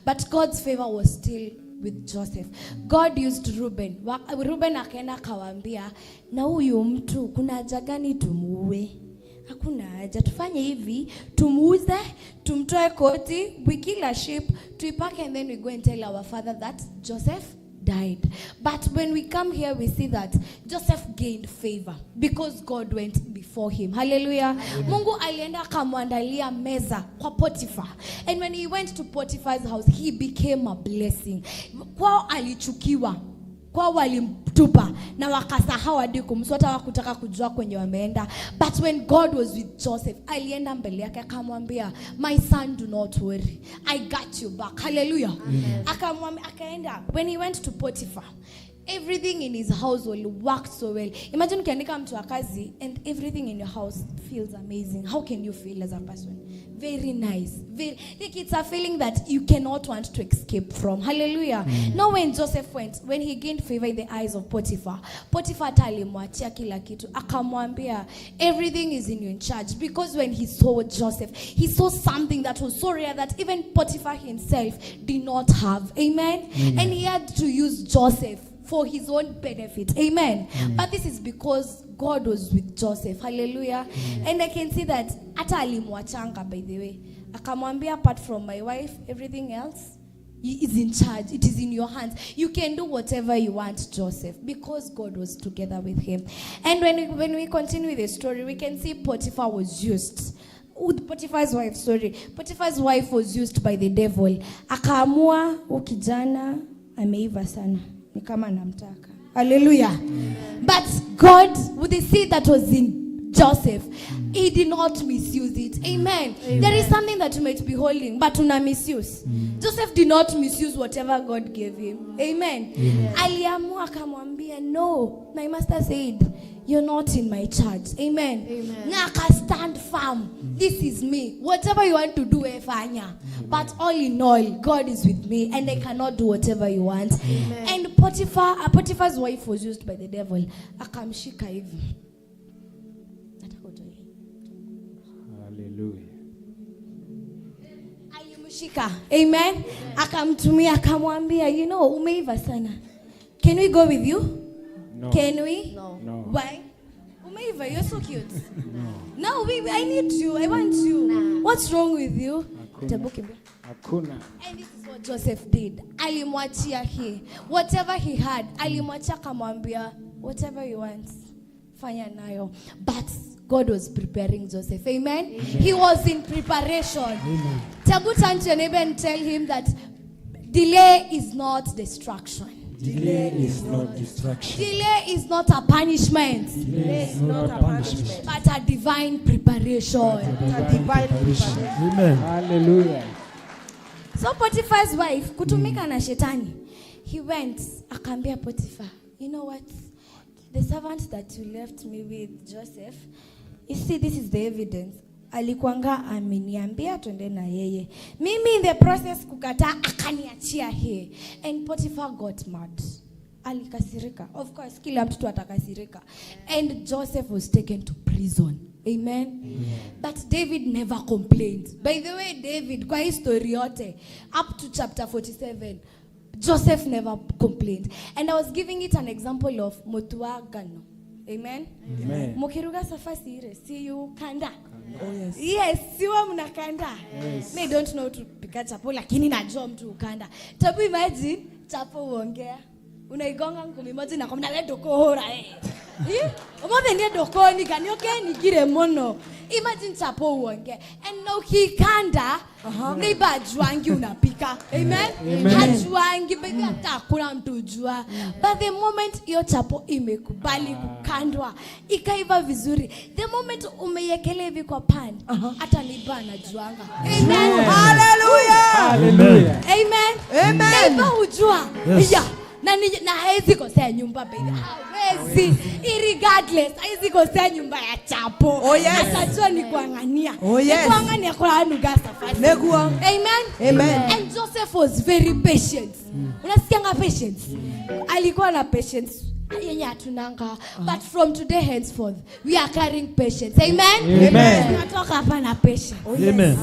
But God's favor was still with Joseph. God used Reuben. Reuben akaenda kawaambia, na huyu mtu kuna haja gani tumuue? Hakuna haja, tufanye hivi, tumuuze, tumtoe koti, we kill a sheep, tuipake, and then we go and tell our father that Joseph died. But when we come here, we see that Joseph gained favor because God went before him. Hallelujah. Mungu alienda akamwandalia meza kwa Potiphar. And when he went to Potiphar's house, he became a blessing. Kwao alichukiwa, kwao walimtupa na wakasahau hadi kumsota, wakutaka kujua kwenye wameenda. But when God was with Joseph, alienda mbele yake akamwambia, my son, do not worry, I got you back. Hallelujah. Akamwambia, akaenda. When he went to Potiphar, everything in his household worked so well. Imagine ukiandika mtu wa kazi and everything in your house feels amazing. How can you feel as a person? Very nice. Very, like it's a feeling that you cannot want to escape from. Hallelujah. Now when Joseph went, when he gained favor in the eyes of Potiphar, Potiphar alimwachia kila kitu. Akamwambia, everything is in your charge. Because when he saw Joseph, he saw something that was so rare that even Potiphar himself did not have. Amen. And he had to use Joseph for his own benefit. Amen. But this is because God was with Joseph. Hallelujah. And I can see that ata alimwachanga, by the way. Akamwambia, apart from my wife, everything else is in charge. It is in your hands. You can do whatever you want, Joseph, because God was together with him. And when we continue the story, we can see Potiphar was used. Potiphar's wife, sorry. Potiphar's wife was used by the devil. Akaamua, ukijana ameiva sana. Ni kama namtaka. Hallelujah. But God, with the seed that was in Joseph, he did not misuse it. Amen. There is something that you might be holding, but una misuse. Joseph did not misuse whatever God gave him. Amen. Aliamua akamwambia, no, my master said, you're not in my charge. Amen. Na stand firm. This is me. Whatever you want to do, efanya. But all in all, God is with me, and I cannot do whatever you want. And Potiphar's wife was used by the devil. Akamshika hivi. Hallelujah. Alimshika. Amen. Akamtumia, akamwambia, you know, umeiva sana. Can we go with you? No. Can we? No. Why? Umeiva, you're so cute. No, I need you. I want you. What's wrong with you? Hakuna. And this is what Joseph did. Alimwachia he. Whatever he had, alimwachia kamwambia, whatever you want, fanya nayo. But God was preparing Joseph. Amen. He was in preparation. Tabu turn to your neighbor and tell him that delay is not destruction. Delay is not distraction. Delay is not a punishment. Delay is not a punishment, but a divine preparation. Amen. Hallelujah. So Potiphar's wife, kutumika na shetani, he went, akambia Potiphar, you know what? The servant that you left me with, Joseph, you see, this is the evidence. Alikuanga ameniambia twende na yeye. Mimi in the process kukata akaniachia he. And Potiphar got mad. Alikasirika. Of course, kila mtu atakasirika. And Joseph was taken to prison. Amen. But David never complained. By the way, David, kwa history yote, up to chapter 47, Joseph never complained. And I was giving it an example of Motuagano. Amen. Mukiruga safasi ire, see you kanda. Oh yes. Yes, siwa mnakanda. Yes. They don't know to pika chapo, lakini najua mtu ukanda. Tabu imagine, chapo uongea. Unaigonga ngumi moja na kumna le dokohora Umothe ndiye dokoni kanyoke nigire mono. Imagine chapo uongea. And now kikanda, neighbor ajuangi unapika. Amen. Hajuangi baby hata hakuna mtu ujua. But the moment hiyo chapo imekubali kukandwa, ikaiva vizuri. The moment umeyekele hivi kwa pan, hata neighbor anajuanga. Amen. Hallelujah. Hallelujah. Amen. Amen. Neighbor ujua. Yes. Yeah. Na haizi kosea nyumba baby. Hawezi. Irregardless, haizi kosea nyumba ya chapo. Oh yes. Atajua ni kuangania. Oh yes. Ni kuangania kwa anuga safari. Negua. Amen. Amen. And Joseph was very patient. Unasikianga patience? Alikuwa na patience. Yenye hatunanga. But from today henceforth, we are carrying patience. Amen. Amen. Tunatoka hapa na patience. Oh, yes. Amen.